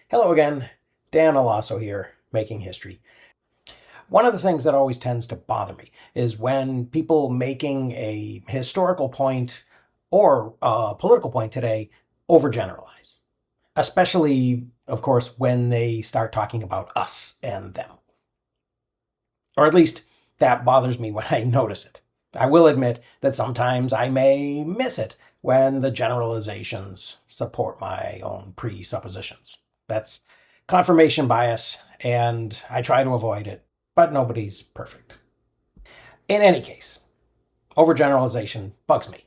Hello again, Dan Alasso here, making history. One of the things that always tends to bother me is when people making a historical point or a political point today overgeneralize, especially, of course, when they start talking about us and them. Or at least that bothers me when I notice it. I will admit that sometimes I may miss it when the generalizations support my own presuppositions. That's confirmation bias, and I try to avoid it, but nobody's perfect. In any case, overgeneralization bugs me.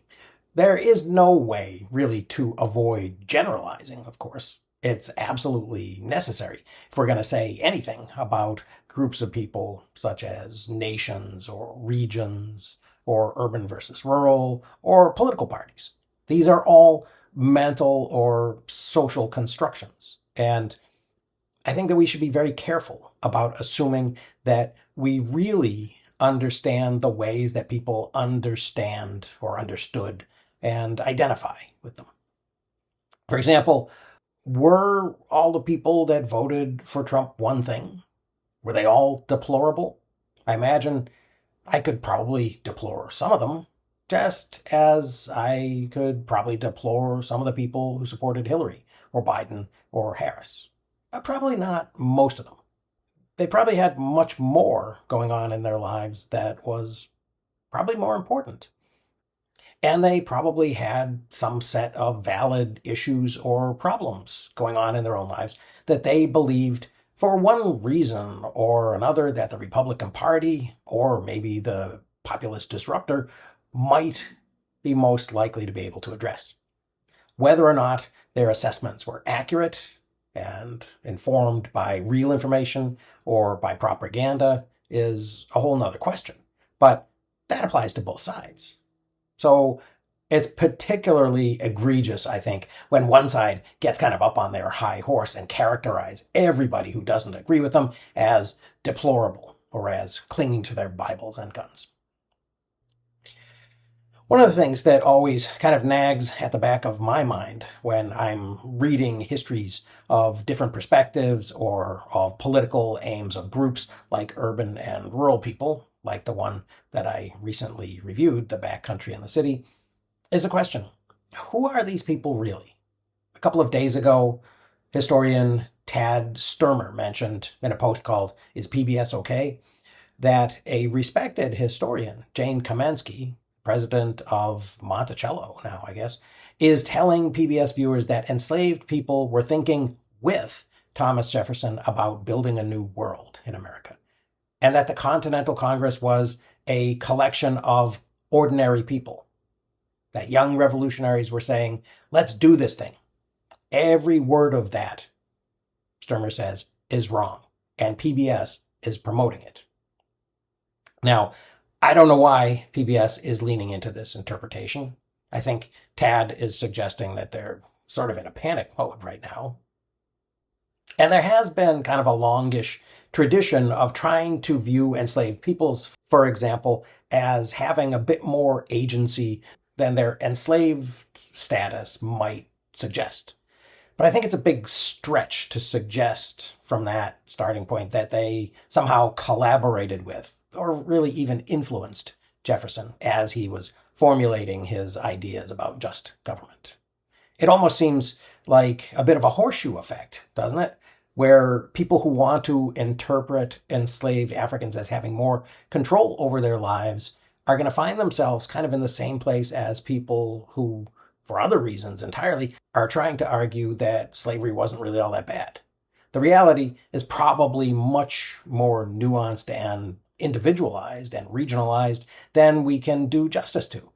There is no way really to avoid generalizing, of course. It's absolutely necessary if we're going to say anything about groups of people such as nations or regions or urban versus rural or political parties. These are all mental or social constructions. And I think that we should be very careful about assuming that we really understand the ways that people understand or understood and identify with them. For example, were all the people that voted for Trump one thing? Were they all deplorable? I imagine I could probably deplore some of them, just as I could probably deplore some of the people who supported Hillary or Biden or Harris. But probably not most of them. They probably had much more going on in their lives that was probably more important. And they probably had some set of valid issues or problems going on in their own lives that they believed for one reason or another that the Republican Party or maybe the populist disruptor might be most likely to be able to address. Whether or not their assessments were accurate and informed by real information or by propaganda is a whole nother question. But that applies to both sides. So it's particularly egregious, I think, when one side gets kind of up on their high horse and characterize everybody who doesn't agree with them as deplorable or as clinging to their Bibles and guns. One of the things that always kind of nags at the back of my mind when I'm reading histories of different perspectives or of political aims of groups like urban and rural people, like the one that I recently reviewed, The Backcountry and the City, is a question. Who are these people really? A couple of days ago, historian Tad Sturmer mentioned in a post called Is PBS OK? That a respected historian, Jane Kamensky, president of Monticello now, I guess, is telling PBS viewers that enslaved people were thinking with Thomas Jefferson about building a new world in America, and that the Continental Congress was a collection of ordinary people, that young revolutionaries were saying, let's do this thing. Every word of that, Sturmer says, is wrong, and PBS is promoting it. Now, I don't know why PBS is leaning into this interpretation. I think Tad is suggesting that they're sort of in a panic mode right now. And there has been kind of a longish tradition of trying to view enslaved peoples, for example, as having a bit more agency than their enslaved status might suggest. But I think it's a big stretch to suggest from that starting point that they somehow collaborated with or really even influenced Jefferson as he was formulating his ideas about just government. It almost seems like a bit of a horseshoe effect, doesn't it? Where people who want to interpret enslaved Africans as having more control over their lives are going to find themselves kind of in the same place as people who, for other reasons entirely, are trying to argue that slavery wasn't really all that bad. The reality is probably much more nuanced and individualized and regionalized than we can do justice to.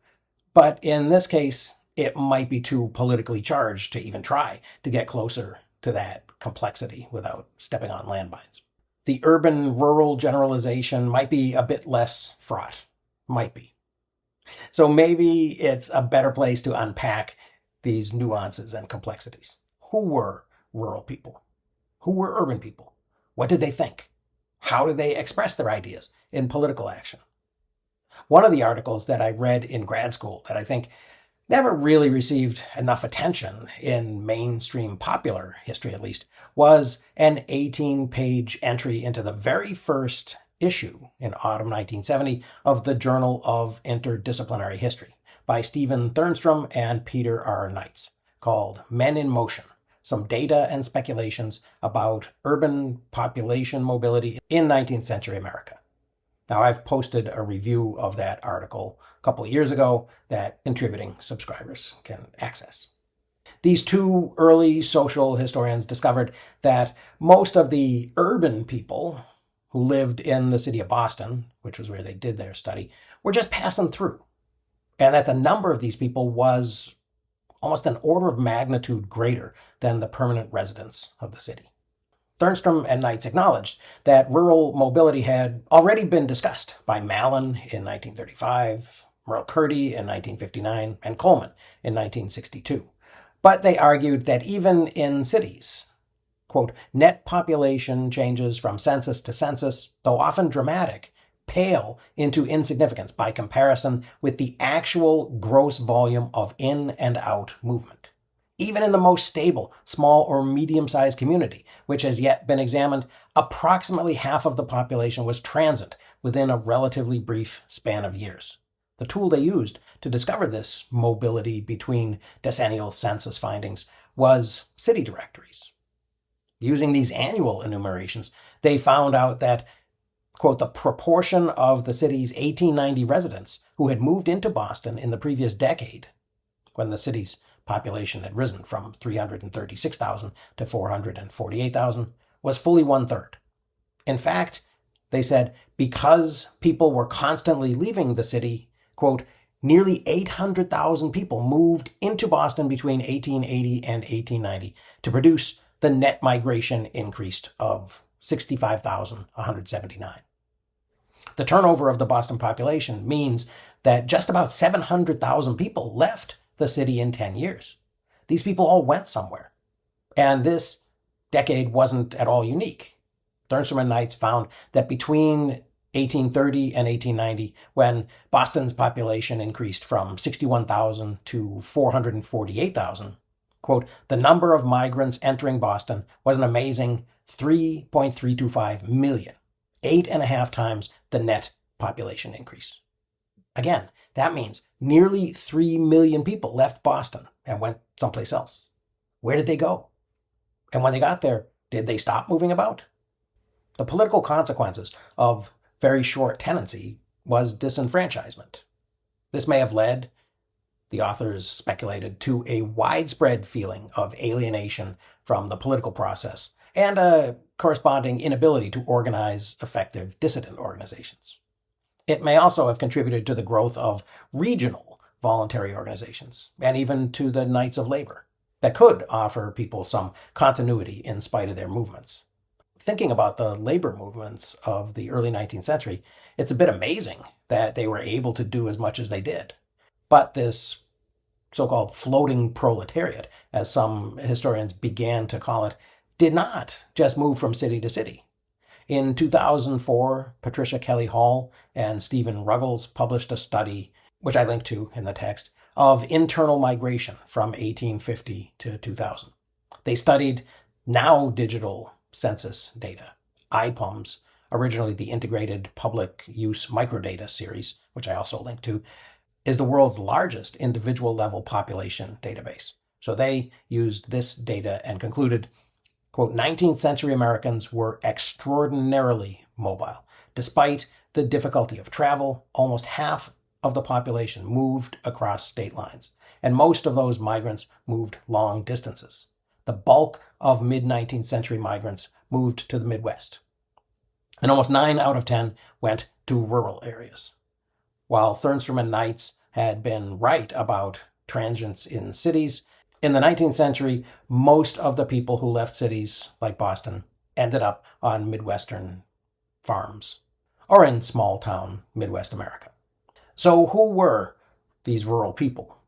But in this case, it might be too politically charged to even try to get closer to that complexity without stepping on landmines. The urban-rural generalization might be a bit less fraught. Might be. So maybe it's a better place to unpack these nuances and complexities. Who were rural people? Who were urban people? What did they think? How did they express their ideas in political action? One of the articles that I read in grad school that I think never really received enough attention in mainstream popular history, at least, was an 18-page entry into the very first issue in autumn 1970 of the Journal of Interdisciplinary History by Stephen Thernstrom and Peter R. Knights, called Men in Motion: Some Data and Speculations About Urban Population Mobility in 19th Century America. Now, I've posted a review of that article a couple of years ago that contributing subscribers can access. These two early social historians discovered that most of the urban people who lived in the city of Boston, which was where they did their study, were just passing through, and that the number of these people was almost an order of magnitude greater than the permanent residents of the city. Thernstrom and Knights acknowledged that rural mobility had already been discussed by Mallon in 1935, Merle Curdy in 1959, and Coleman in 1962. But they argued that even in cities, quote, net population changes from census to census, though often dramatic, pale into insignificance by comparison with the actual gross volume of in and out movement. Even in the most stable, small or medium-sized community, which has yet been examined, approximately half of the population was transient within a relatively brief span of years. The tool they used to discover this mobility between decennial census findings was city directories. Using these annual enumerations, they found out that, quote, the proportion of the city's 1890 residents who had moved into Boston in the previous decade, when the city's population had risen from 336,000 to 448,000, was fully one-third. In fact, they said, because people were constantly leaving the city, quote, nearly 800,000 people moved into Boston between 1880 and 1890 to produce the net migration increase of 65,179. The turnover of the Boston population means that just about 700,000 people left the city in 10 years. These people all went somewhere. And this decade wasn't at all unique. Thernstrom and Knights found that between 1830 and 1890, when Boston's population increased from 61,000 to 448,000, quote, the number of migrants entering Boston was an amazing 3.325 million, 8.5 times the net population increase. Again, that means nearly 3 million people left Boston and went someplace else. Where did they go? And when they got there, did they stop moving about? The political consequences of very short tenancy was disenfranchisement. This may have led, the authors speculated, to a widespread feeling of alienation from the political process and a corresponding inability to organize effective dissident organizations. It may also have contributed to the growth of regional voluntary organizations, and even to the Knights of Labor, that could offer people some continuity in spite of their movements. Thinking about the labor movements of the early 19th century, it's a bit amazing that they were able to do as much as they did. But this so-called floating proletariat, as some historians began to call it, did not just move from city to city. In 2004, Patricia Kelly Hall and Stephen Ruggles published a study, which I linked to in the text, of internal migration from 1850 to 2000. They studied now digital census data, IPUMS, originally the Integrated Public Use Microdata series, which I also linked to, is the world's largest individual level population database. So they used this data and concluded, quote, 19th century Americans were extraordinarily mobile. Despite the difficulty of travel, almost half of the population moved across state lines, and most of those migrants moved long distances. The bulk of mid-19th century migrants moved to the Midwest, and almost 9 out of 10 went to rural areas. While Thernstrom and Knights had been right about transients in cities, in the 19th century, most of the people who left cities like Boston ended up on Midwestern farms or in small-town Midwest America. So who were these rural people?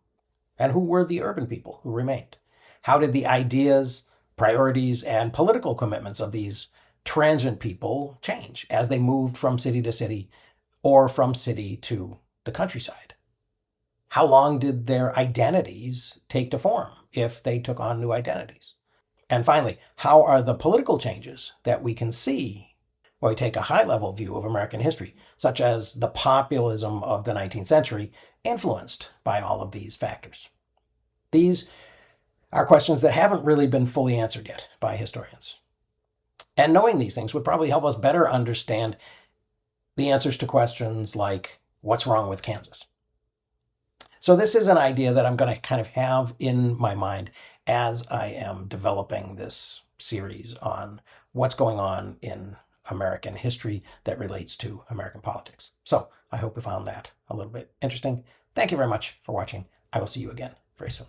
And who were the urban people who remained? How did the ideas, priorities, and political commitments of these transient people change as they moved from city to city or from city to the countryside? How long did their identities take to form if they took on new identities? And finally, how are the political changes that we can see when we take a high level view of American history, such as the populism of the 19th century, influenced by all of these factors? These are questions that haven't really been fully answered yet by historians. And knowing these things would probably help us better understand the answers to questions like, what's wrong with Kansas? So this is an idea that I'm going to kind of have in my mind as I am developing this series on what's going on in American history that relates to American politics. So I hope you found that a little bit interesting. Thank you very much for watching. I will see you again very soon.